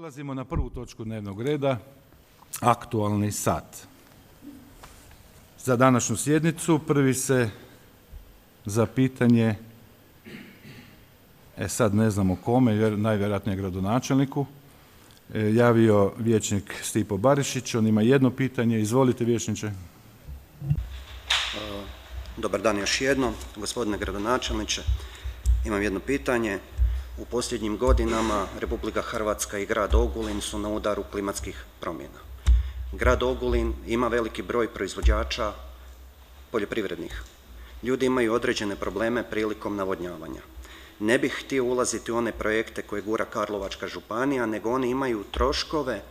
Prelazimo na prvu točku dnevnog reda, aktualni sat. Za današnju sjednicu prvi se za pitanje, sad ne znamo kome, najvjerojatnije gradonačelniku, javio vijećnik Stipo Barišić. On ima jedno pitanje. Izvolite, vijećniče. Dobar dan još jednom, gospodine gradonačelniče. Imam jedno pitanje. U posljednjim godinama Republika Hrvatska i grad Ogulin su na udaru klimatskih promjena. Grad Ogulin ima veliki broj proizvođača poljoprivrednih. Ljudi imaju određene probleme prilikom navodnjavanja. Ne bih htio ulaziti u one projekte koje gura Karlovačka županija, nego oni imaju troškove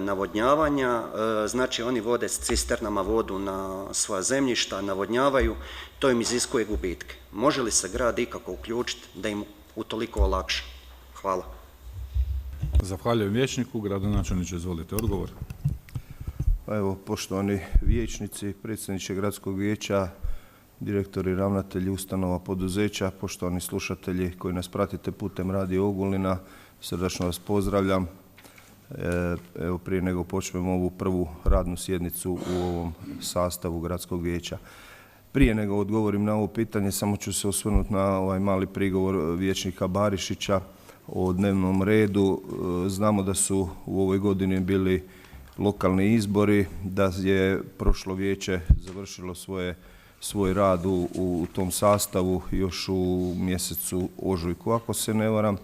navodnjavanja, znači oni vode s cisternama vodu na svoja zemljišta, navodnjavaju, to im iziskuje gubitke. Može li se grad ikako uključiti da im utoliko olakša? Hvala. Zahvaljujem vijećniku. Gradonačelniče, izvolite odgovor. Evo, poštovani vijećnici, predsjedniče gradskog vijeća, direktori, ravnatelji ustanova, poduzeća, poštovani slušatelji koji nas pratite putem Radio Ogulina, srdačno vas pozdravljam. Evo, prije nego počnemo ovu prvu radnu sjednicu u ovom sastavu gradskog vijeća. Prije nego odgovorim na ovo pitanje, samo ću se osvrnuti na ovaj mali prigovor vijećnika Barišića o dnevnom redu. Znamo da su u ovoj godini bili lokalni izbori, da je prošlo vijeće završilo svoj rad u tom sastavu još u mjesecu ožujku, ako se ne varam.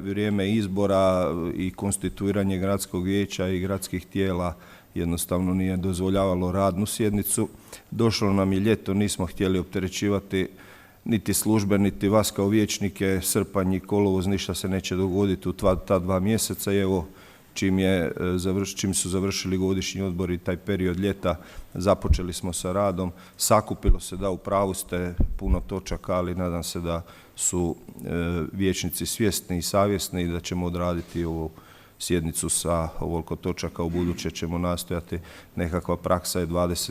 Vrijeme izbora i konstituiranje gradskog vijeća i gradskih tijela jednostavno nije dozvoljavalo radnu sjednicu. Došlo nam je ljeto, nismo htjeli opterećivati niti službe, niti vas kao vijećnike, srpanj i kolovoz, ništa se neće dogoditi u ta 2 mjeseca i evo, čim su završili godišnji odbori, taj period ljeta, započeli smo sa radom. Sakupilo se, da, u pravu ste, puno točaka, ali nadam se da su vijećnici svjesni i savjesni i da ćemo odraditi ovu sjednicu sa ovoliko točaka. U buduće ćemo nastojati, nekakva praksa je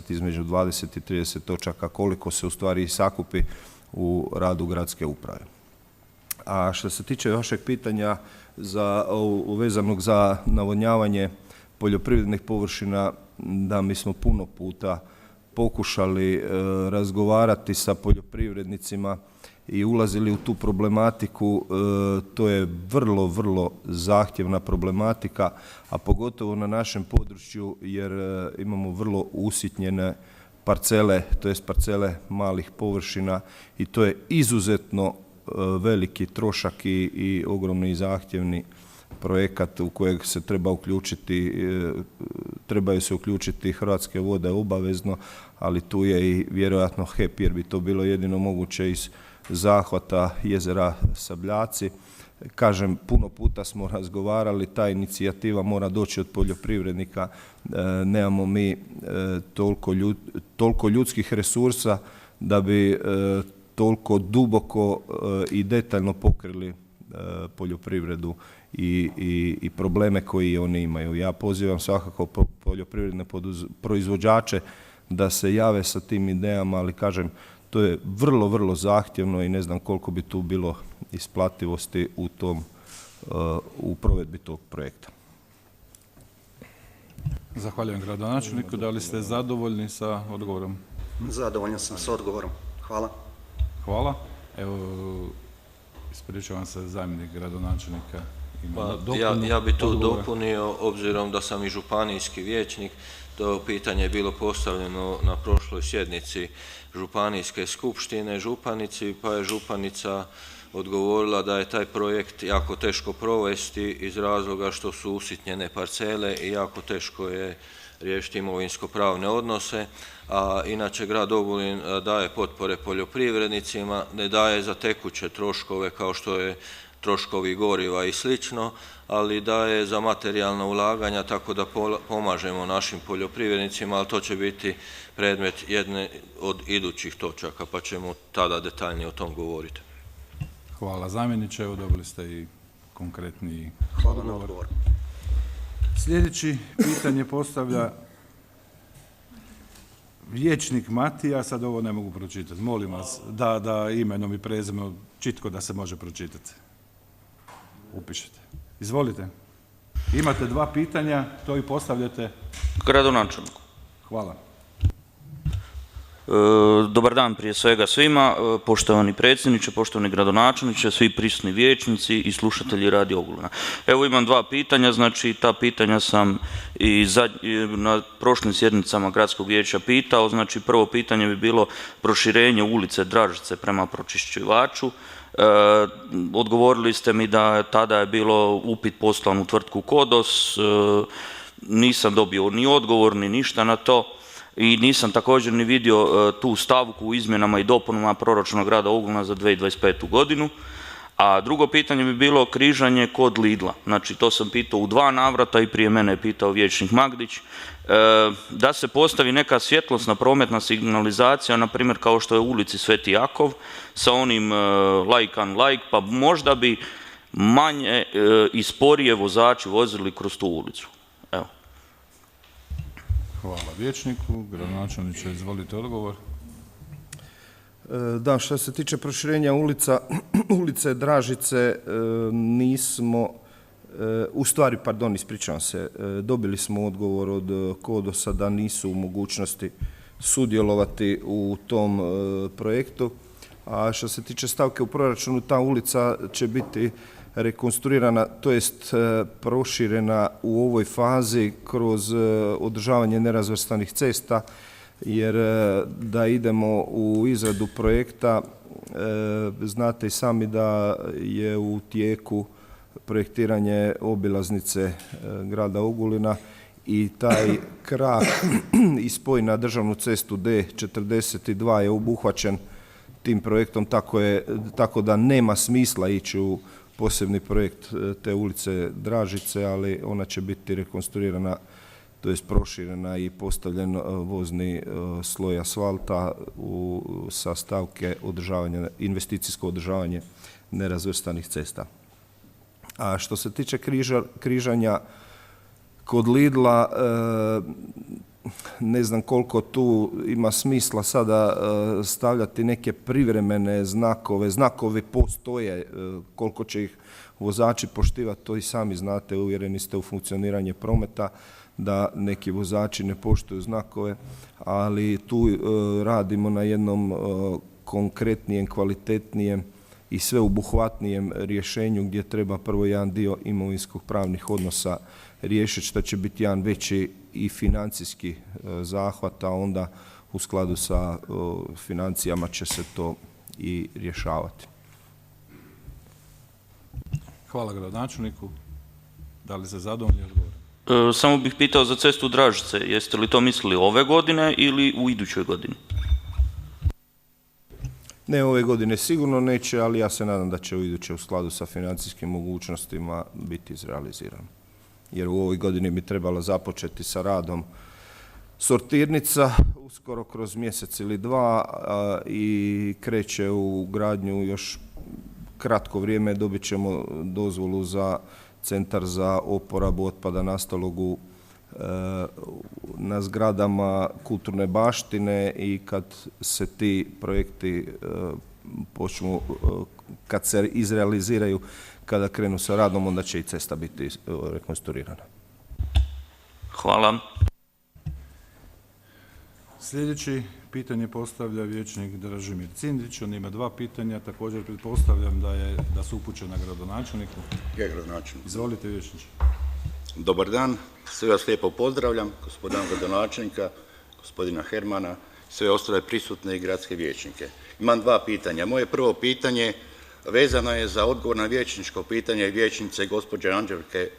između 20 i 30 točaka, koliko se u stvari sakupi u radu gradske uprave. A što se tiče vašeg pitanja vezanog za navodnjavanje poljoprivrednih površina, da, mi smo puno puta pokušali razgovarati sa poljoprivrednicima i ulazili u tu problematiku. To je vrlo, vrlo zahtjevna problematika, a pogotovo na našem području jer imamo vrlo usitnjene parcele, to jest parcele malih površina i to je izuzetno veliki trošak i ogromni i zahtjevni projekat u kojeg se trebaju se uključiti Hrvatske vode obavezno, ali tu je i vjerojatno HEP jer bi to bilo jedino moguće iz zahvata jezera Sabljaci. Kažem, puno puta smo razgovarali, ta inicijativa mora doći od poljoprivrednika, nemamo mi toliko ljudskih resursa da bi toliko duboko i detaljno pokrili poljoprivredu i probleme koji oni imaju. Ja pozivam svakako poljoprivredne proizvođače da se jave sa tim idejama, ali kažem, to je vrlo, vrlo zahtjevno i ne znam koliko bi tu bilo isplativosti u provedbi tog projekta. Zahvaljujem gradonačelniku. Da li ste zadovoljni sa odgovorom? Zadovoljan sam s odgovorom. Hvala. Hvala. Evo, ispričavam se, zamjenik gradonačelnika. Ja bi tu dopunio, obzirom da sam i županijski vijećnik, to pitanje je bilo postavljeno na prošloj sjednici županijske skupštine županici, pa je županica odgovorila da je taj projekt jako teško provesti iz razloga što su usitnjene parcele i jako teško je riješiti imovinsko-pravne odnose, a inače grad Ogulin daje potpore poljoprivrednicima, ne daje za tekuće troškove kao što je troškovi goriva i slično, ali daje za materijalna ulaganja, tako da pomažemo našim poljoprivrednicima, ali to će biti predmet jedne od idućih točaka, pa ćemo tada detaljnije o tom govoriti. Hvala zamjeniče, evo dobili ste i konkretni odgovor. Sljedeći pitanje postavlja vijećnik Matija, sad ovo ne mogu pročitati, molim vas da imenom i prezimenom čitko da se može pročitati. Upišete. Izvolite. Imate 2 pitanja, to i postavljate. Gradonačelniku. Hvala. Dobar dan prije svega svima, poštovani predsjedniče, poštovani gradonačelniče, svi prisutni vijećnici i slušatelji Radio Ogulina. Evo imam 2 pitanja, znači ta pitanja sam i na prošlim sjednicama gradskog vijeća pitao. Znači prvo pitanje bi bilo proširenje ulice Dražice prema pročišćivaču. Odgovorili ste mi da tada je bilo upit poslan u tvrtku Kodos, nisam dobio ni odgovor ni ništa na to. I nisam također ni vidio tu stavku u izmjenama i dopunama proračuna grada Ogulina za 2025. godinu. A drugo pitanje bi bilo križanje kod Lidla. Znači to sam pitao u 2 navrata i prije mene je pitao vijećnik Magdić. Da se postavi neka svjetlosna prometna signalizacija, na primjer kao što je u ulici Sveti Jakov, sa onim like on like, pa možda bi manje i sporije vozači vozili kroz tu ulicu. Evo. Hvala vijećniku. Gradonačelniče, izvolite odgovor. Da, što se tiče proširenja ulice Dražice, nismo, ispričavam se, dobili smo odgovor od Kodosa da nisu u mogućnosti sudjelovati u tom projektu. A što se tiče stavke u proračunu, ta ulica će biti rekonstruirana, to jest proširena u ovoj fazi kroz održavanje nerazvrstanih cesta, jer da idemo u izradu projekta, znate i sami da je u tijeku projektiranje obilaznice grada Ogulina i taj krak i spoj na državnu cestu D42 je obuhvaćen tim projektom, tako da nema smisla ići u posebni projekt te ulice Dražice, ali ona će biti rekonstruirana, to jest proširena i postavljen vozni sloj asfalta sa stavke investicijsko održavanje nerazvrstanih cesta. A što se tiče križanja kod Lidla, ne znam koliko tu ima smisla sada stavljati neke privremene znakove. Znakovi postoje, koliko će ih vozači poštivati, to i sami znate, uvjereni ste u funkcioniranje prometa, da neki vozači ne poštuju znakove, ali tu radimo na jednom konkretnijem, kvalitetnijem i sveobuhvatnijem rješenju gdje treba prvo jedan dio imovinskog pravnih odnosa riješiti, što će biti jedan veći i financijski zahvat, a onda u skladu sa financijama će se to i rješavati. Hvala gradonačelniku. Da li ste zadovoljni odgovor? Samo bih pitao za cestu Dražice, jeste li to mislili ove godine ili u idućoj godini? Ne, ove godine sigurno neće, ali ja se nadam da će u idućoj u skladu sa financijskim mogućnostima biti izrealizirano. Jer u ovoj godini bi trebalo započeti sa radom sortirnica, uskoro kroz mjesec ili 2, i kreće u gradnju još kratko vrijeme. Dobit ćemo dozvolu za centar za oporabu otpada nastalog na zgradama kulturne baštine, i kad se ti projekti počnu, kad se izrealiziraju, kada krenu sa radom, onda će i cesta biti rekonstruirana. Hvala. Sljedeći pitanje postavlja vijećnik Dražimir Cindić. On ima 2 pitanja, također pretpostavljam da su upućena gradonačelniku. Ja, gradonačelnik. Izvolite vijećniče. Dobar dan, sve vas lijepo pozdravljam, gospodina gradonačelnika, gospodina Hermana, sve ostale prisutne i gradske vijećnike. Imam 2 pitanja. Moje prvo pitanje vezano je za odgovor na vijećničko pitanje vijećnice gospođe Anđelke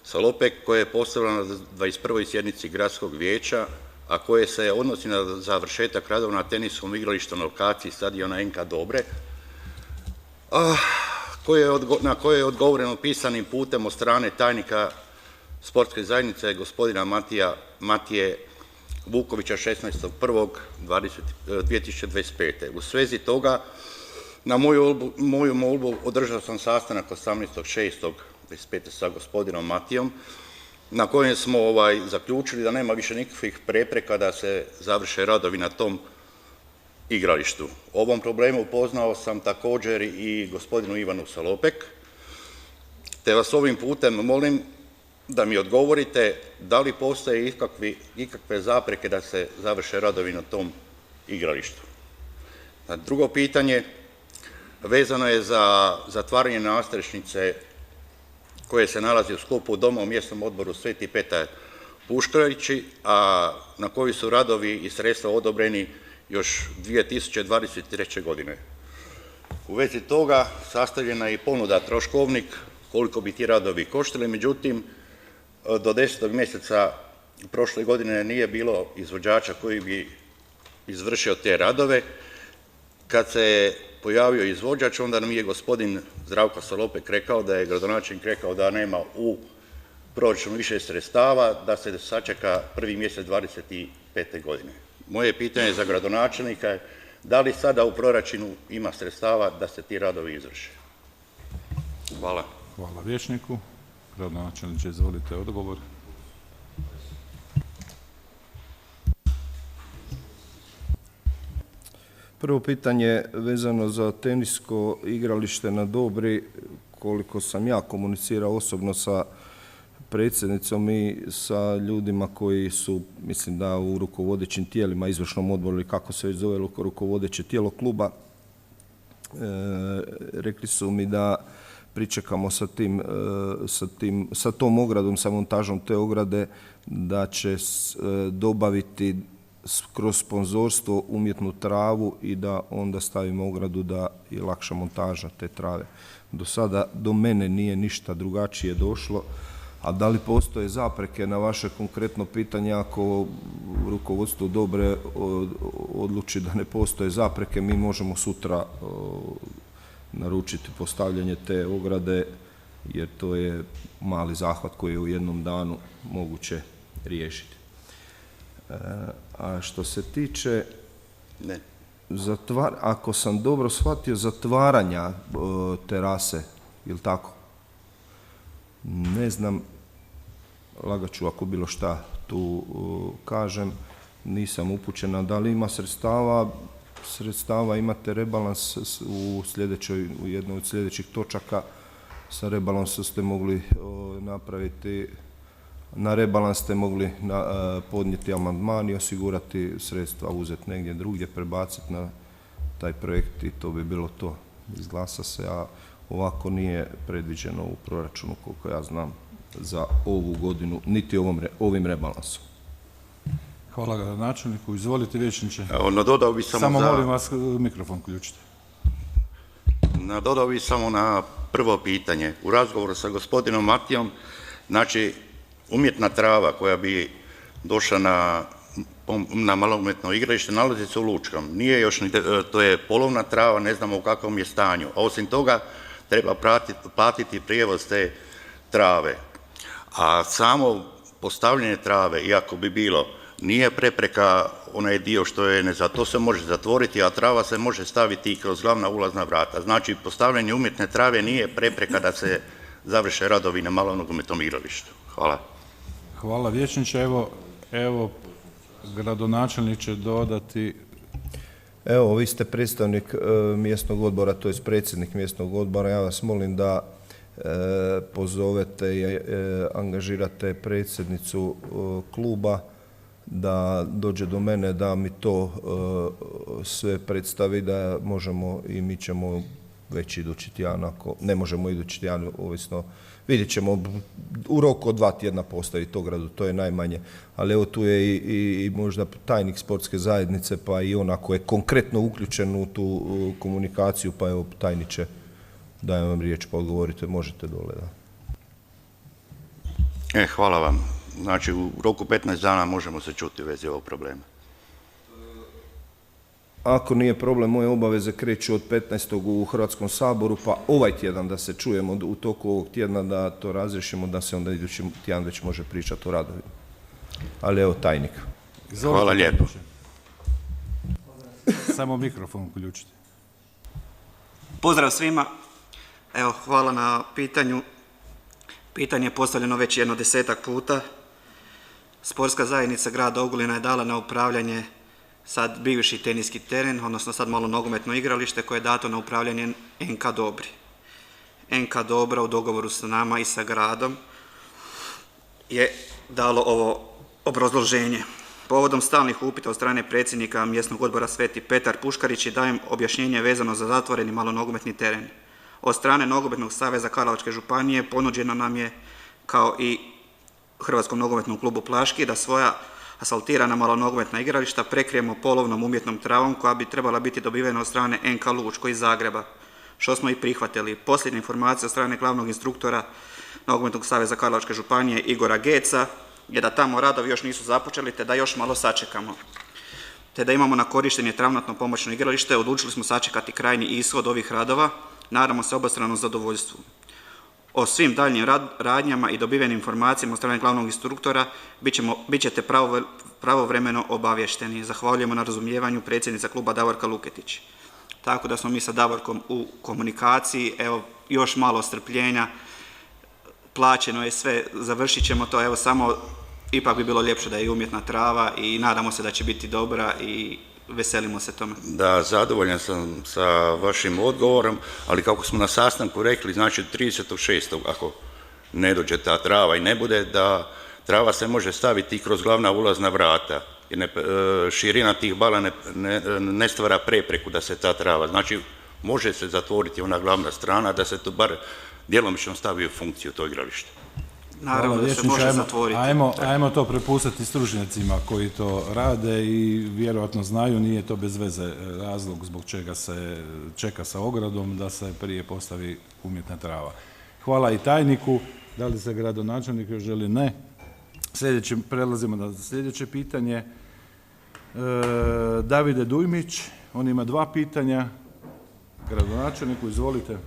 Salopek, koje je postavljeno na 21. sjednici gradskog vijeća, a koje se odnosi na završetak radova na teniskom igralištu na lokaciji stadiona NK Dobre, na koje je odgovoreno pisanim putem od strane tajnika sportske zajednice gospodina Matije Vukovića 16.1.2025. U svezi toga, na moju molbu održao sam sastanak 18.6.2025. sa gospodinom Matijom, na kojem smo zaključili da nema više nikakvih prepreka da se završe radovi na tom igralištu. O ovom problemu upoznao sam također i gospodinu Ivanu Salopek, te vas ovim putem molim da mi odgovorite da li postoje ikakve zapreke da se završe radovi na tom igralištu. Drugo pitanje vezano je za zatvaranje nadstrešnice koje se nalazi u sklopu doma u mjesnom odboru Sveti Petar Puškarići, a na koji su radovi i sredstva odobreni još 2023. godine. U vezi toga sastavljena je i ponuda troškovnik koliko bi ti radovi koštali, međutim do 10. mjeseca prošle godine nije bilo izvođača koji bi izvršio te radove. Kad se pojavio izvođač, onda nam je gospodin Zdravko Salopek rekao da je gradonačelnik rekao da nema u proračunu više sredstava, da se sačeka 1. mjesec 25. godine. Moje pitanje za gradonačelnika je da li sada u proračunu ima sredstava da se ti radovi izvrše? Hvala. Hvala vijećniku. Gradonačelniče, izvolite odgovor. Prvo pitanje vezano za tenisko igralište na Dobri, koliko sam ja komunicirao osobno sa predsjednicom i sa ljudima koji su, mislim da u rukovodećim tijelima, izvršnom odboru ili kako se već zove rukovodeće tijelo kluba, rekli su mi da pričekamo sa tom ogradom, sa montažom te ograde, da će dobaviti kroz sponzorstvo umjetnu travu i da onda stavimo ogradu da je lakša montaža te trave. Do sada do mene nije ništa drugačije došlo, a da li postoje zapreke na vaše konkretno pitanje, ako rukovodstvo Dobre odluči da ne postoje zapreke, mi možemo sutra naručiti postavljanje te ograde, jer to je mali zahvat koji je u jednom danu moguće riješiti. A što se tiče, ako sam dobro shvatio, zatvaranja terase, je li tako? Ne znam, lagat ću ako bilo šta tu kažem, nisam upućena. Da li ima sredstava, imate rebalans u jednoj od sljedećih točaka. Sa rebalansom ste mogli napraviti, na rebalans ste mogli podnijeti amandman i osigurati sredstva, uzeti negdje drugdje, prebaciti na taj projekt i to bi bilo to. Izglasa se, a ovako nije predviđeno u proračunu, koliko ja znam, za ovu godinu, niti ovim rebalansom. Hvala gradonačelniku. Izvolite vijećniče. Nadodao bi samo molim vas mikrofon ključite. Nadodao bi samo na prvo pitanje. U razgovoru sa gospodinom Matijom, znači umjetna trava koja bi došla na malometno igralište nalazi se u Lučkom. Nije još, to je polovna trava, ne znamo u kakvom je stanju. A osim toga treba platiti prijevoz te trave. A samo postavljanje trave, iako bi bilo, nije prepreka onaj dio što je to se može zatvoriti, a trava se može staviti i kroz glavna ulazna vrata. Znači, postavljanje umjetne trave nije prepreka da se završe radovi na malometnom igralištu. Hvala. Hvala vijećniče. Evo, gradonačelnik će dodati. Evo, vi ste predstavnik mjesnog odbora, to je predsjednik mjesnog odbora. Ja vas molim da pozovete i angažirate predsjednicu kluba da dođe do mene, da mi to sve predstavi, da možemo i mi ćemo već idući tjedan, ako ne možemo idući tjedan, ovisno, vidjet ćemo u roku od 2 tjedna postaviti ogradu, to je najmanje. Ali evo tu je i možda tajnik sportske zajednice, pa i on ako je konkretno uključen u tu komunikaciju, pa evo tajniče, dajem vam riječ pa odgovorite, možete dole. Da. Hvala vam. Znači u roku 15 dana možemo se čuti u vezi ovog problema. Ako nije problem, moje obaveze kreću od 15. u Hrvatskom saboru, pa ovaj tjedan da se čujemo u toku ovog tjedna, da to razriješimo, da se onda idući tjedan već može pričati o radovima. Ali evo tajnik. Hvala lijepo. Samo mikrofon uključite. Pozdrav svima. Evo, hvala na pitanju. Pitanje je postavljeno već jedno 10-ak puta. Sportska zajednica grada Ogulina je dala na upravljanje sad bivši teniski teren, odnosno sad malo nogometno igralište koje je dato na upravljanje NK Dobri. NK Dobra u dogovoru sa nama i sa gradom je dalo ovo obrazloženje. Povodom stalnih upita od strane predsjednika mjesnog odbora Sveti Petar Puškarić dajem objašnjenje vezano za zatvoreni malonogometni teren. Od strane Nogometnog saveza Karlovačke županije ponuđeno nam je, kao i Hrvatskom nogometnom klubu Plaški, da svoja asfaltirana malonogometna igrališta prekrijemo polovnom umjetnom travom koja bi trebala biti dobivena od strane NK Lučko iz Zagreba, što smo i prihvatili. Posljednja informacija od strane glavnog instruktora Nogometnog saveza Karlovačke županije Igora Geca je da tamo radovi još nisu započeli, te da još malo sačekamo. Te da imamo na korištenje travnatno pomoćno igralište, odlučili smo sačekati krajnji ishod ovih radova, nadamo se obostranom zadovoljstvu. O svim daljnjim radnjama i dobivenim informacijama od strane glavnog instruktora bit ćete pravovremeno obavješteni. Zahvaljujemo na razumijevanju predsjednica kluba Davorka Luketić. Tako da smo mi sa Davorkom u komunikaciji, evo još malo strpljenja, plaćeno je sve, završit ćemo to, evo samo ipak bi bilo ljepše da je umjetna trava i nadamo se da će biti dobra i veselimo se tome. Da, zadovoljan sam sa vašim odgovorom, ali kako smo na sastanku rekli, znači 30.6. ako ne dođe ta trava i ne bude, da trava se može staviti kroz glavna ulazna vrata. Jer širina tih bala ne stvara prepreku da se ta trava, znači može se zatvoriti ona glavna strana da se to bar djelomično stavi u funkciju to igralište. Naravno da se može zatvoriti. Ajmo to prepustiti stručnjacima koji to rade i vjerojatno znaju, nije to bez veze razlog zbog čega se čeka sa ogradom da se prije postavi umjetna trava. Hvala i tajniku. Da li se gradonačelnik još želi? Ne. Prelazimo na sljedeće pitanje. Davide Dujmić, on ima 2 pitanja. Gradonačelniku, izvolite.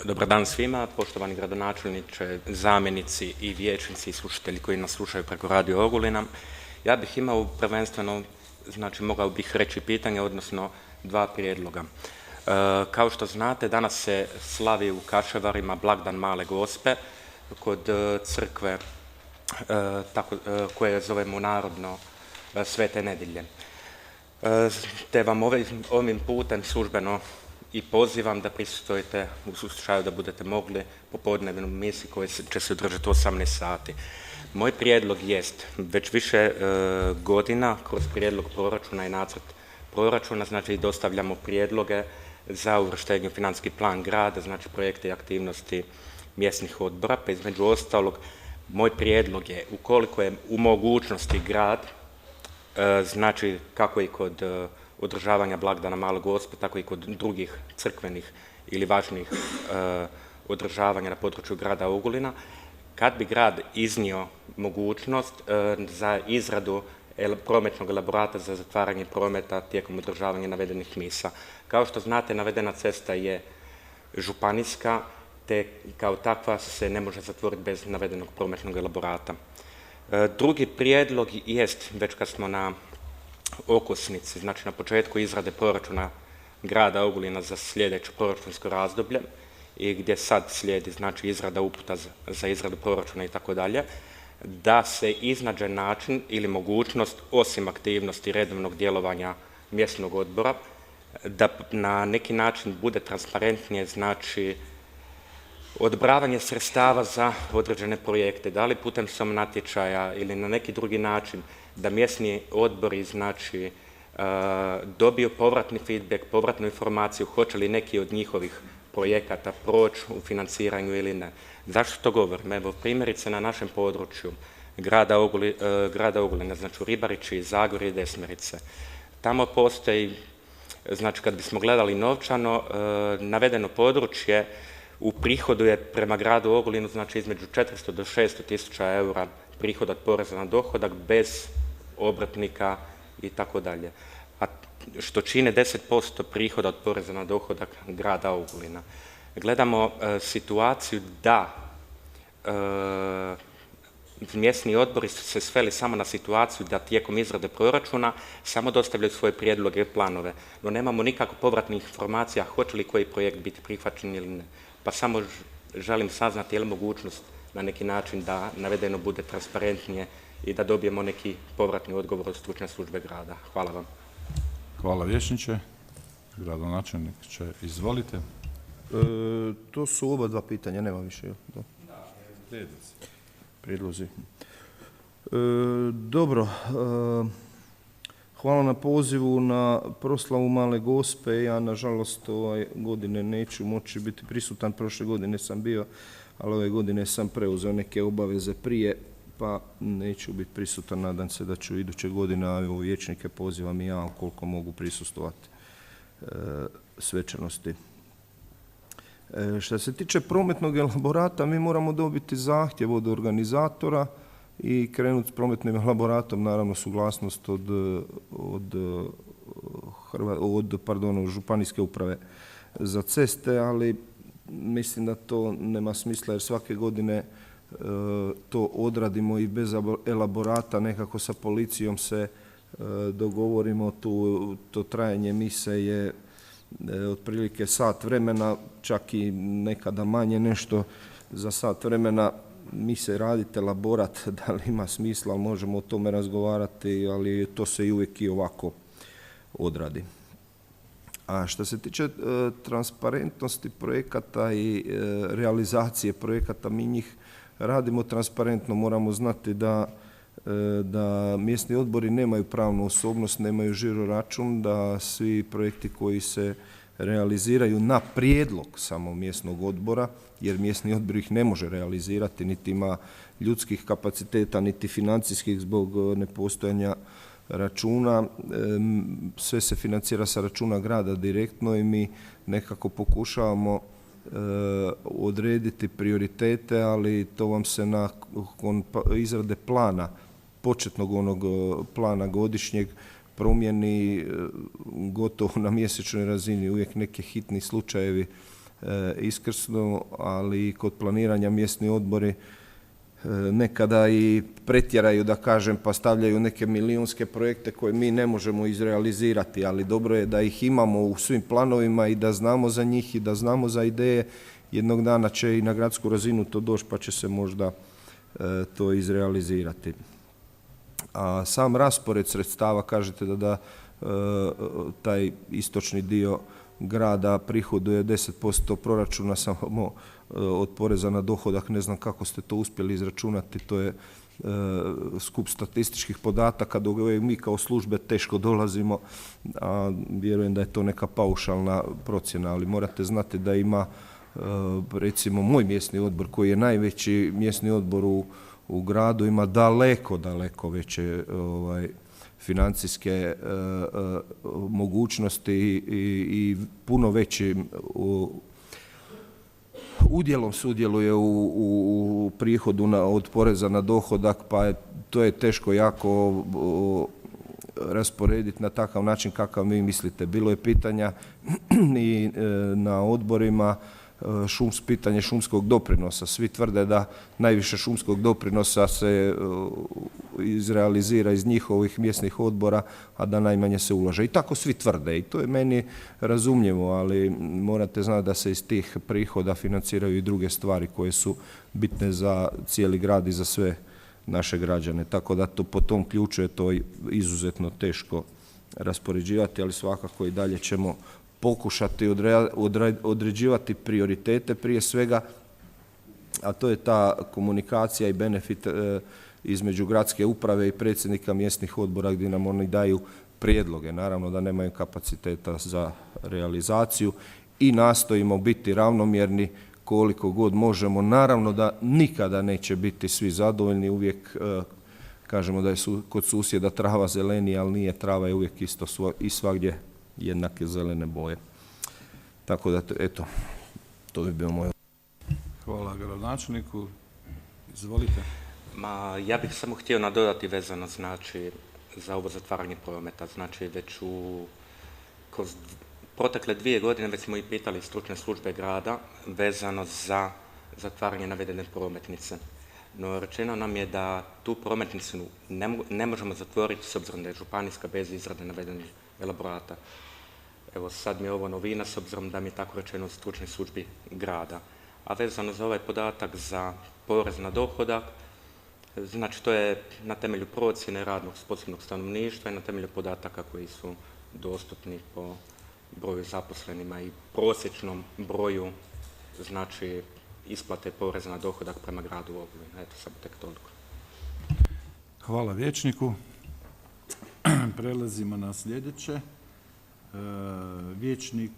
Dobar dan svima, poštovani gradonačelniče, zamjenici i vijećnici i slušatelji koji nas slušaju preko Radio Ogulina. Ja bih imao prvenstveno, znači mogao bih reći pitanje, odnosno 2 prijedloga. Kao što znate, danas se slavi u Kaševarima blagdan Male Gospe kod crkve koje zovemo narodno Svete Nedjelje. Te vam ovim putem službeno i pozivam da prisustvujete u slučaju da budete mogli popodnevnu misiju koja će se održati 18 sati. Moj prijedlog jest već više godina kroz prijedlog proračuna i nacrt proračuna, znači dostavljamo prijedloge za uvrštenje u financijski plan grada, znači projekte i aktivnosti mjesnih odbora, pa između ostalog moj prijedlog je ukoliko je u mogućnosti grad, znači kako i kod održavanja blagdana Male Gospe, tako i kod drugih crkvenih ili važnih održavanja na području grada Ogulina, kad bi grad iznio mogućnost za izradu prometnog elaborata za zatvaranje prometa tijekom održavanja navedenih misa. Kao što znate, navedena cesta je županijska, te kao takva se ne može zatvoriti bez navedenog prometnog elaborata. Drugi prijedlog jest, već kad smo na okosnici, znači na početku izrade proračuna grada Ogulina za sljedeće proračunsko razdoblje i gdje sad slijedi znači izrada uputa za izradu proračuna i tako dalje, da se iznađe način ili mogućnost, osim aktivnosti redovnog djelovanja mjesnog odbora, da na neki način bude transparentnije, znači odobravanje sredstava za određene projekte, da li putem sam natječaja ili na neki drugi način, da mjesni odbori znači dobiju povratni feedback, povratnu informaciju, hoće li neki od njihovih projekata proći u financiranju ili ne. Zašto to govorim? Evo, primjerice na našem području grada Ogulina, znači u Ribarići, Zagorje i Desmerice. Tamo postoji, znači kad bismo gledali novčano, navedeno područje uprihoduje prema gradu Ogulinu, znači između 400 do 600 tisuća eura prihoda od poreza na dohodak bez obrtnika i tako dalje. A što čine 10% prihoda od poreza na dohodak grada Ogulina. Gledamo situaciju da mjesni odbori su se sveli samo na situaciju da tijekom izrade proračuna samo dostavljaju svoje prijedloge i planove, no nemamo nikako povratnih informacija hoće li koji projekt biti prihvaćen ili ne. Pa samo želim saznati je li mogućnost na neki način da navedeno bude transparentnije i da dobijemo neki povratni odgovor od stručne službe grada. Hvala vam. Hvala vijećniče. Gradonačelnik će, izvolite. To su oba 2 pitanja, nema više. Prijedlozi. Dobro, hvala na pozivu na proslavu Male Gospe. Ja, nažalost, godine neću moći biti prisutan. Prošle godine sam bio, ali ove godine sam preuzeo neke obaveze prije, pa neću biti prisutan. Nadam se da ću iduće godine, a evo vijećnike pozivam i ja koliko mogu prisustovati svečanosti. Što se tiče prometnog elaborata, mi moramo dobiti zahtjev od organizatora i krenuti s prometnim elaboratom, naravno suglasnost od Županijske uprave za ceste, ali mislim da to nema smisla jer svake godine to odradimo i bez elaborata, nekako sa policijom se dogovorimo, to trajanje mise je otprilike sat vremena, čak i nekada manje nešto za sat vremena. Mi se radite elaborat, da li ima smisla, ali možemo o tome razgovarati, ali to se i uvijek i ovako odradi. A što se tiče transparentnosti projekata i realizacije projekata, mi njih radimo transparentno. Moramo znati da mjesni odbori nemaju pravnu osobnost, nemaju žiro račun, da svi projekti koji se realiziraju na prijedlog samo mjesnog odbora, jer mjesni odbor ih ne može realizirati, niti ima ljudskih kapaciteta, niti financijskih zbog nepostojanja računa. Sve se financira sa računa grada direktno i mi nekako pokušavamo odrediti prioritete, ali to vam se nakon izrade plana, početnog onog plana godišnjeg, promijeni gotovo na mjesečnoj razini. Uvijek neki hitni slučajevi iskrsnu, ali kod planiranja mjesni odbori nekada i pretjeraju, da kažem, pa stavljaju neke milijunske projekte koje mi ne možemo izrealizirati, ali dobro je da ih imamo u svim planovima i da znamo za njih i da znamo za ideje. Jednog dana će i na gradsku razinu to doći, pa će se možda to izrealizirati. A sam raspored sredstava, kažete da taj istočni dio grada prihoduje 10% proračuna samo od poreza na dohodak. Ne znam kako ste to uspjeli izračunati, to je skup statističkih podataka do kojeg mi kao službe teško dolazimo, a vjerujem da je to neka paušalna procjena, ali morate znati da ima recimo moj mjesni odbor koji je najveći mjesni odbor u gradu, ima daleko veće financijske mogućnosti i puno većim udjelom sudjeluje u prihodu od poreza na dohodak, pa to je teško jako rasporediti na takav način kakav vi mislite. Bilo je pitanja i na odborima, pitanje šumskog doprinosa. Svi tvrde da najviše šumskog doprinosa se izrealizira iz njihovih mjesnih odbora, a da najmanje se ulaže. I tako svi tvrde i to je meni razumljivo, ali morate znati da se iz tih prihoda financiraju i druge stvari koje su bitne za cijeli grad i za sve naše građane. Tako da po tom ključu je to izuzetno teško raspoređivati, ali svakako i dalje ćemo pokušati određivati prioritete prije svega, a to je ta komunikacija i benefit između gradske uprave i predsjednika mjesnih odbora gdje nam oni daju prijedloge. Naravno da nemaju kapaciteta za realizaciju i nastojimo biti ravnomjerni koliko god možemo. Naravno da nikada neće biti svi zadovoljni, uvijek kažemo da je kod susjeda trava zelenija, ali nije, trava je uvijek isto i svagdje jednake zelene boje. Tako da, eto, to bi bio moj. Hvala gradonačelniku. Izvolite. Ja bih samo htio nadodati vezano, znači, za ovo zatvaranje prometa. Znači, već kroz protekle 2 godine već smo i pitali stručne službe grada vezano za zatvaranje navedene prometnice. No, rečeno nam je da tu prometnicu ne možemo zatvoriti s obzirom da je županijska bez izrade navedenih elaborata. Evo, sad mi je ovo novina s obzirom da mi je tako rečeno u stručnoj službi grada. A vezano za ovaj podatak za porez na dohodak, znači to je na temelju procjene radnog sposobnog stanovništva i na temelju podataka koji su dostupni po broju zaposlenima i prosječnom broju, znači, isplate poreza na dohodak prema gradu Ogulin. Eto, samo tek toliko. Hvala vijećniku. Prelazimo na sljedeće. Vijećnik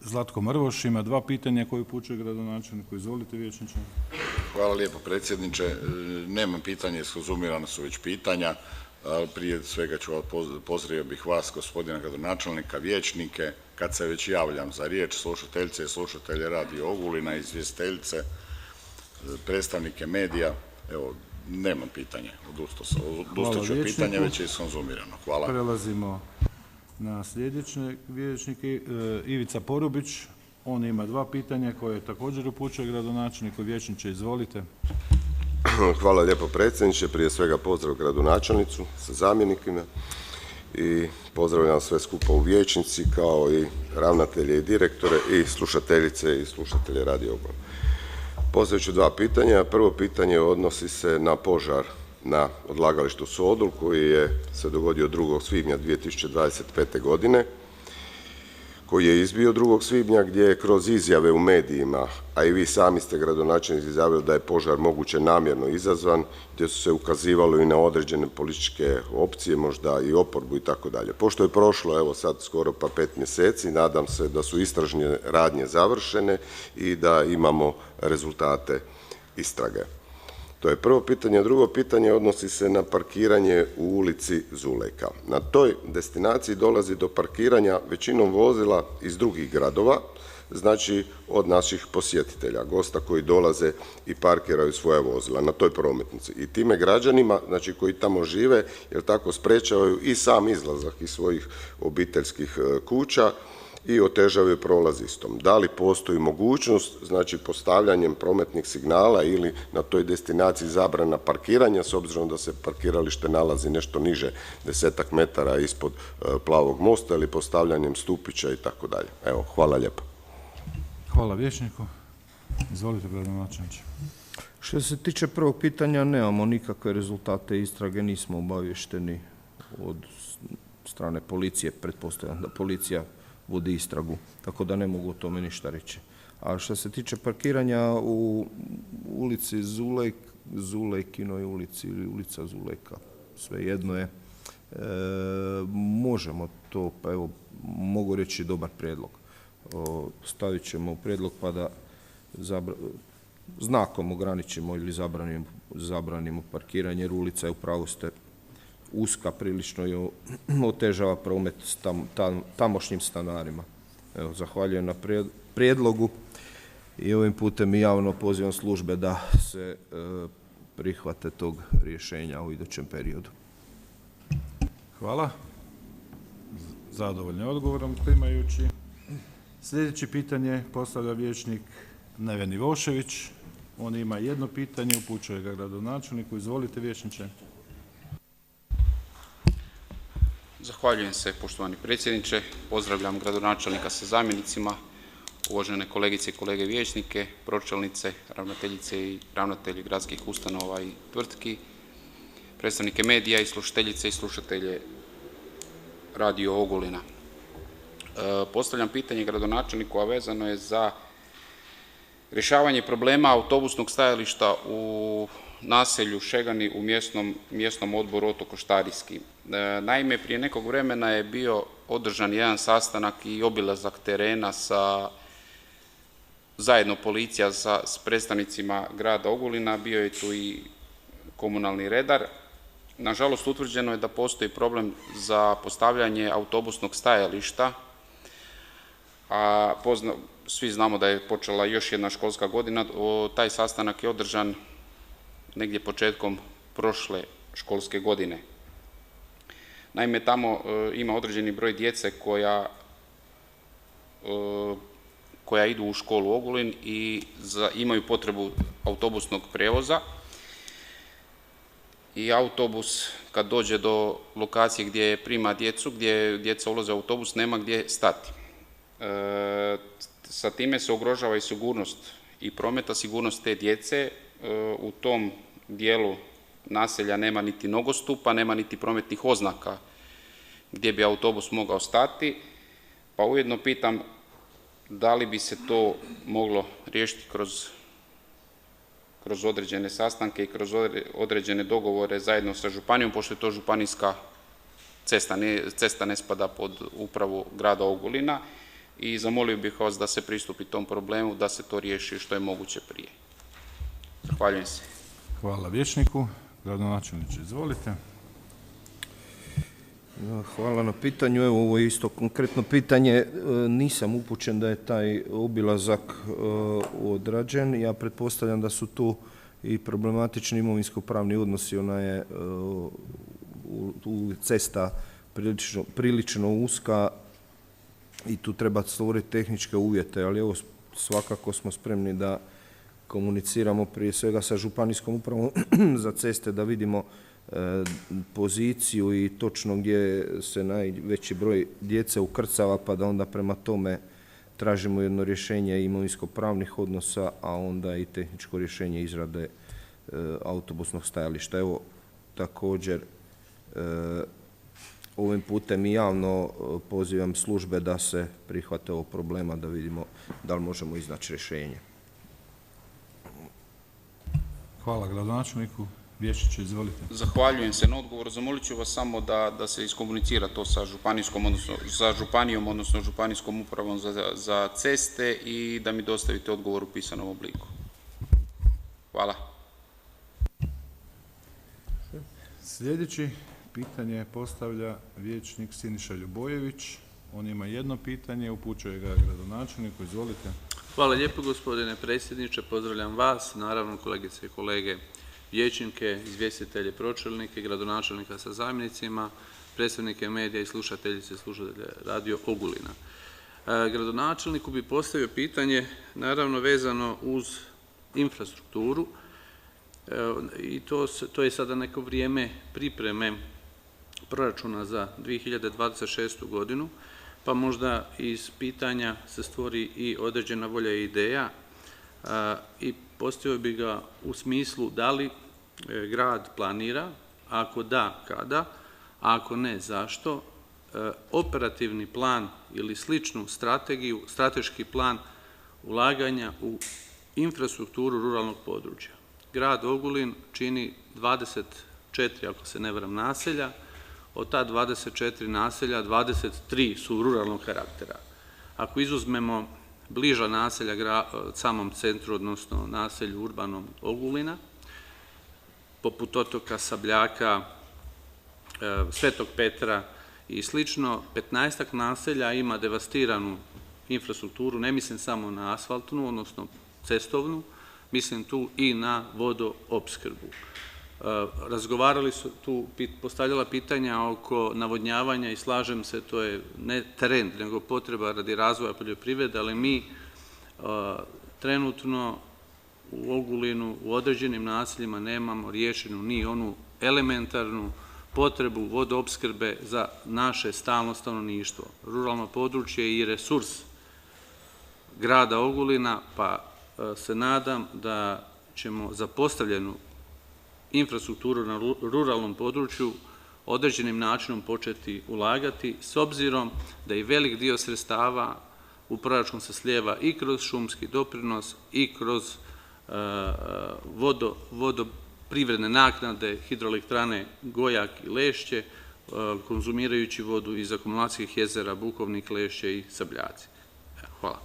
Zlatko Mrvoš ima 2 pitanja koje upućuje gradonačelniku. Izvolite, vijećniče. Hvala lijepo, predsjedniče. Nemam pitanje, skonzumirana su već pitanja. Prije svega pozdravio bih vas, gospodina gradonačelnika, vijećnike, kad se već javljam za riječ, slušateljice i slušatelje Radio Ogulina, izvjestiteljice, predstavnike medija. Evo, nemam pitanje, odustat ću od pitanja, već je iskonzumirano. Hvala. Prelazimo na sljedeće vijećnike. Ivica Porubić, on ima 2 pitanja koje također upućuje gradonačelniku. Vijećniče, izvolite. Hvala lijepo, predsjedniče. Prije svega pozdrav gradonačelnicu sa zamjenikima i pozdravljam sve skupa u vijećnici, kao i ravnatelje i direktore i slušateljice i slušatelje Radio Ogulin. Postavit ću 2 pitanja. Prvo pitanje odnosi se na požar na odlagalištu Sodul koji je se dogodio 2. svibnja 2025. godine, koji je izbio 2. svibnja, gdje je kroz izjave u medijima, a i vi sami ste gradonačelnik izjavili da je požar moguće namjerno izazvan, gdje su se ukazivalo i na određene političke opcije, možda i oporbu i tako dalje. Pošto je prošlo, evo sad skoro pa 5 mjeseci, nadam se da su istražne radnje završene i da imamo rezultate istrage. To je prvo pitanje. Drugo pitanje odnosi se na parkiranje u ulici Zuleka. Na toj destinaciji dolazi do parkiranja većinom vozila iz drugih gradova, znači od naših posjetitelja, gosta koji dolaze i parkiraju svoja vozila na toj prometnici. I time građanima, znači koji tamo žive, jer tako sprečavaju i sam izlazak iz svojih obiteljskih kuća i otežavaju prolaz istom. Da li postoji mogućnost, znači postavljanjem prometnih signala ili na toj destinaciji zabrana parkiranja, s obzirom da se parkiralište nalazi nešto niže 10-ak metara ispod Plavog mosta, ili postavljanjem stupića i tako dalje. Evo, hvala lijepo. Hvala vijećniku. Izvolite, gradonačelniče. Što se tiče prvog pitanja, nemamo nikakve rezultate istrage, nismo obavješteni od strane policije, pretpostavljam da policija vodi istragu, tako da ne mogu o tome ništa reći. A što se tiče parkiranja u ulici Zulejkinoj ulici ili ulica Zuleka, svejedno je, možemo to, pa evo, mogu reći dobar prijedlog. Stavit ćemo u prijedlog pa da znakom ograničimo ili zabranimo parkiranje, jer ulica je, upravo ste, uska prilično i otežava promet s tamošnjim stanarima. Evo, zahvaljujem na prijedlogu i ovim putem i javno pozivam službe da se prihvate tog rješenja u idućem periodu. Hvala. Zadovoljni odgovorom primajući. Sljedeće pitanje postavlja vijećnik Neven Ivošević. On ima 1 pitanje, upućuje ga gradonačelniku. Izvolite, vijećniče. Zahvaljujem se, poštovani predsjedniče. Pozdravljam gradonačelnika sa zamjenicima, uvažene kolegice i kolege vijećnike, pročelnice, ravnateljice i ravnatelji gradskih ustanova i tvrtki, predstavnike medija i slušateljice i slušatelje Radio Ogulina. Postavljam pitanje gradonačelniku, a vezano je za rješavanje problema autobusnog stajališta u naselju Šegani u mjesnom odboru Otok Koštarijski. Naime, prije nekog vremena je bio održan jedan sastanak i obilazak terena sa zajedno policija s predstavnicima grada Ogulina, bio je tu i komunalni redar. Nažalost, utvrđeno je da postoji problem za postavljanje autobusnog stajališta, a svi znamo da je počela još jedna školska godina. Taj sastanak je održan negdje početkom prošle školske godine. Naime, tamo ima određeni broj djece koja idu u školu Ogulin i imaju potrebu autobusnog prijevoza. I autobus, kad dođe do lokacije gdje prima djecu, gdje djeca ulaze u autobus, nema gdje stati. Sa time se ugrožava i sigurnost i prometa, sigurnost te djece. U tom dijelu naselja nema niti nogostupa, nema niti prometnih oznaka gdje bi autobus mogao stati, pa ujedno pitam da li bi se to moglo riješiti kroz kroz određene sastanke i kroz određene dogovore zajedno sa županijom, pošto je to županijska cesta ne spada pod upravu grada Ogulina i zamolio bih vas da se pristupi tom problemu, da se to riješi što je moguće prije. Zahvaljujem se. Hvala vijećniku. Gradonačelniče, izvolite. Hvala na pitanju. Evo, ovo je isto konkretno pitanje. Nisam upućen da je taj obilazak odrađen. Ja pretpostavljam da su tu i problematični imovinsko-pravni odnosi. Ona je cesta prilično uska i tu treba stvoriti tehničke uvjete, ali evo svakako smo spremni da komuniciramo prije svega sa županijskom upravom za ceste, da vidimo poziciju i točno gdje se najveći broj djece ukrcava, pa da onda prema tome tražimo jedno rješenje imovinsko-pravnih odnosa, a onda i tehničko rješenje izrade autobusnog stajališta. Evo, također, ovim putem i javno pozivam službe da se prihvate ovog problema, da vidimo da li možemo iznaći rješenje. Hvala gradonačelniku. Vijećniče, izvolite. Zahvaljujem se na odgovoru. Zamolit ću vas samo da se iskomunicira to sa županijom, odnosno županijskom upravom za ceste i da mi dostavite odgovor u pisanom obliku. Hvala. Sljedeći pitanje postavlja vijećnik Siniša Ljubojević. On ima jedno pitanje, upućuje ga gradonačelniku. Izvolite. Hvala lijepo, gospodine predsjedniče. Pozdravljam vas, naravno kolegice i kolege vijećnike, izvjestitelje, pročelnike, gradonačelnika sa zamjenicima, predstavnike medija i slušateljice radio Ogulina. Gradonačelniku bi postavio pitanje, naravno vezano uz infrastrukturu, i to je sada neko vrijeme pripreme proračuna za 2026. godinu, pa možda iz pitanja se stvori i određena volja i ideja i postavio bi ga u smislu da li grad planira, ako da, kada, a ako ne, zašto, operativni plan ili sličnu strategiju, strateški plan ulaganja u infrastrukturu ruralnog područja. Grad Ogulin čini 24, ako se ne varam, naselja. Od ta 24 naselja, 23 su ruralnog karaktera. Ako izuzmemo bliža naselja samom centru, odnosno naselju urbanom Ogulina, poput otoka Sabljaka, Svetog Petra i slično, 15 naselja ima devastiranu infrastrukturu, ne mislim samo na asfaltnu, odnosno cestovnu, mislim tu i na vodoopskrbu. Razgovarali su tu, postavljala pitanja oko navodnjavanja i slažem se, to je ne trend, nego potreba radi razvoja poljoprivrede, ali mi trenutno u Ogulinu, u određenim naseljima nemamo riješenu ni onu elementarnu potrebu vodoopskrbe za naše stalno stanovništvo. Ruralno područje je i resurs grada Ogulina, pa se nadam da ćemo za postavljenu infrastrukturu na ruralnom području određenim načinom početi ulagati, s obzirom da i velik dio sredstava u proračun se slijeva i kroz šumski doprinos i kroz vodoprivredne naknade, hidroelektrane Gojak i Lešće, konzumirajući vodu iz akumulacijskih jezera Bukovnik, Lešće i Sabljaci. Hvala.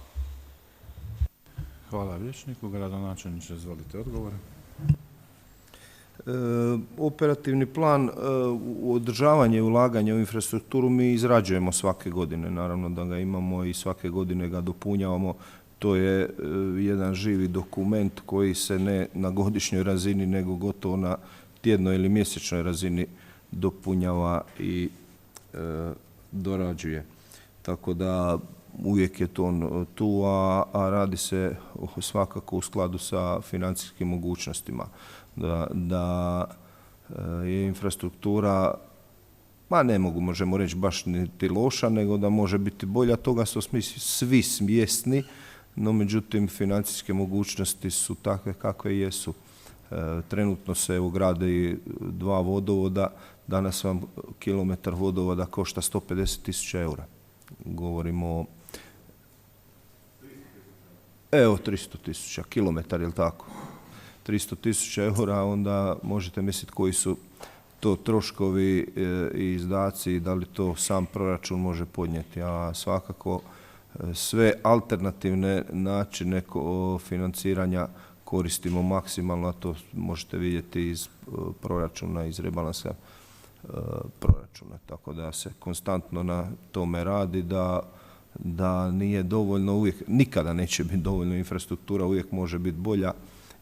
Hvala vijećniku. Gradonačelniče, izvolite odgovore. Operativni plan održavanja i ulaganja u infrastrukturu mi izrađujemo svake godine, naravno da ga imamo i svake godine ga dopunjavamo. To je jedan živi dokument koji se ne na godišnjoj razini, nego gotovo na tjednoj ili mjesečnoj razini dopunjava i dorađuje. Tako da uvijek je to tu, a radi se svakako u skladu sa financijskim mogućnostima. Da je infrastruktura, možemo reći baš niti loša, nego da može biti bolja, toga smo svi svjesni, no međutim financijske mogućnosti su takve kakve jesu. Trenutno se grade i 2 vodovoda, danas vam kilometar vodovoda košta 150.000 eura. Govorimo 300.000 kilometar, je li tako? 300.000 eura, onda možete misliti koji su to troškovi i izdaci, da li to sam proračun može podnijeti, a svakako sve alternativne načine financiranja koristimo maksimalno, a to možete vidjeti iz proračuna, iz rebalansa proračuna. Tako da se konstantno na tome radi, da nije dovoljno uvijek, nikada neće biti dovoljno infrastruktura, uvijek može biti bolja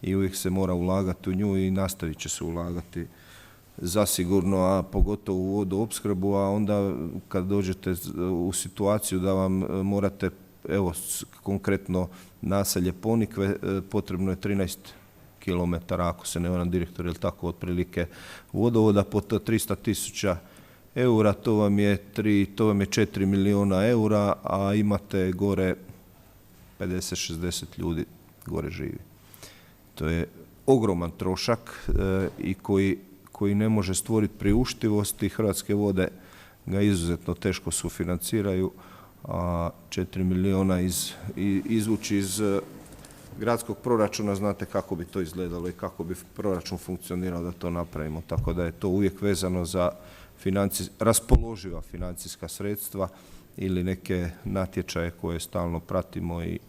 i uvijek se mora ulagati u nju i nastavit će se ulagati zasigurno, a pogotovo u vodoopskrbu, a onda kad dođete u situaciju da vam morate, evo konkretno naselje Ponikve, potrebno je 13 km, ako se ne varam direktor, je li tako otprilike vodovoda, po 300.000 eura, to vam je 4 milijuna eura, a imate gore 50-60 ljudi gore živi. To je ogroman trošak i koji ne može stvoriti priuštivost i Hrvatske vode ga izuzetno teško sufinanciraju, a 4 milijuna izvući iz gradskog proračuna, znate kako bi to izgledalo i kako bi proračun funkcionirao da to napravimo. Tako da je to uvijek vezano za raspoloživa financijska sredstva ili neke natječaje koje stalno pratimo i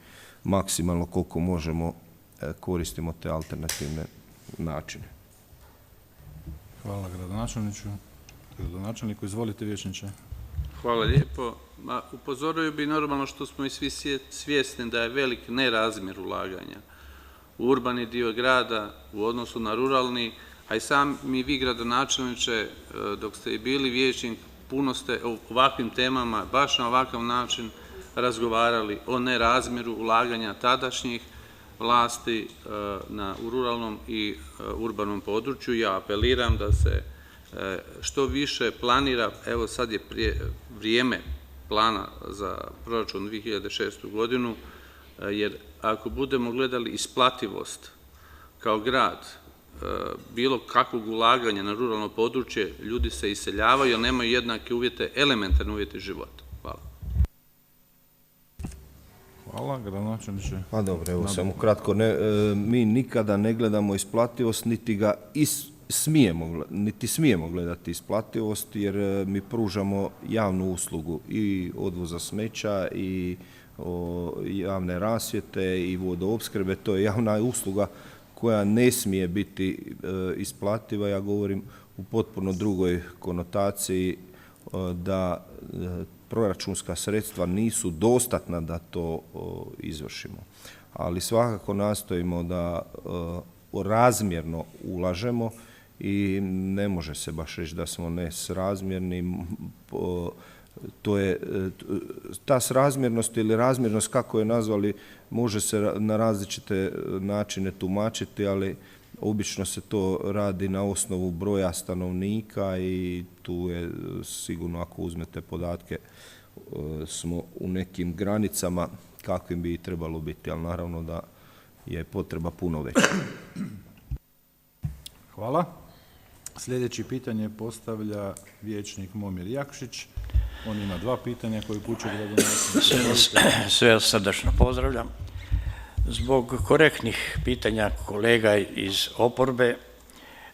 maksimalno koliko možemo koristimo te alternativne načine. Hvala gradonačelniku. Izvolite, vijećniče. Hvala lijepo. Upozorio bi normalno što smo i svi svjesni da je velik nerazmjer ulaganja u urbani dio grada u odnosu na ruralni, a i sami vi gradonačelniče, dok ste i bili vijećnik, puno ste o ovakvim temama, baš na ovakav način razgovarali o nerazmjeru ulaganja tadašnjih vlasti u ruralnom i urbanom području. Ja apeliram da se što više planira, evo sad je vrijeme plana za proračun 2006. godinu, jer ako budemo gledali isplativost kao grad bilo kakvog ulaganja na ruralno područje, ljudi se iseljavaju jer nemaju jednake uvjete, elementarne uvjete života. Hvala. Hvala, gradonačelniče. Pa dobro, evo samo kratko. Mi nikada ne gledamo isplativost, niti smijemo gledati isplativost, jer mi pružamo javnu uslugu i odvoza smeća i javne rasvjete i vodoopskrbe. To je javna usluga koja ne smije biti isplativa. Ja govorim u potpuno drugoj konotaciji, da proračunska sredstva nisu dostatna da to izvršimo. Ali svakako nastojimo da razmjerno ulažemo i ne može se baš reći da smo nesrazmjerni. To je ta srazmjernost ili razmjernost, kako je nazvali, može se na različite načine tumačiti, ali obično se to radi na osnovu broja stanovnika i tu je sigurno, ako uzmete podatke, smo u nekim granicama kakvim bi trebalo biti, ali naravno da je potreba puno veća. Hvala. Sljedeći pitanje postavlja vijećnik Momir Jakšić. On ima 2 pitanja koje upućuje gradonačelniku. Sve srdačno pozdravljam. Zbog korektnih pitanja kolega iz oporbe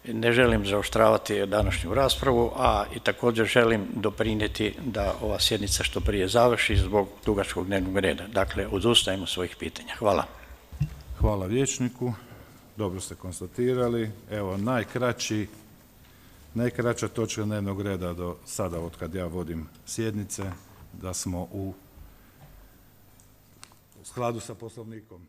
ne želim zaoštravati današnju raspravu, a i također želim doprinijeti da ova sjednica što prije završi zbog dugačkog dnevnog reda. Dakle, odustajemo svojih pitanja. Hvala. Hvala vijećniku. Dobro ste konstatirali. Evo, najkraća točka dnevnog reda do sada, od kad ja vodim sjednice, da smo u skladu sa Poslovnikom.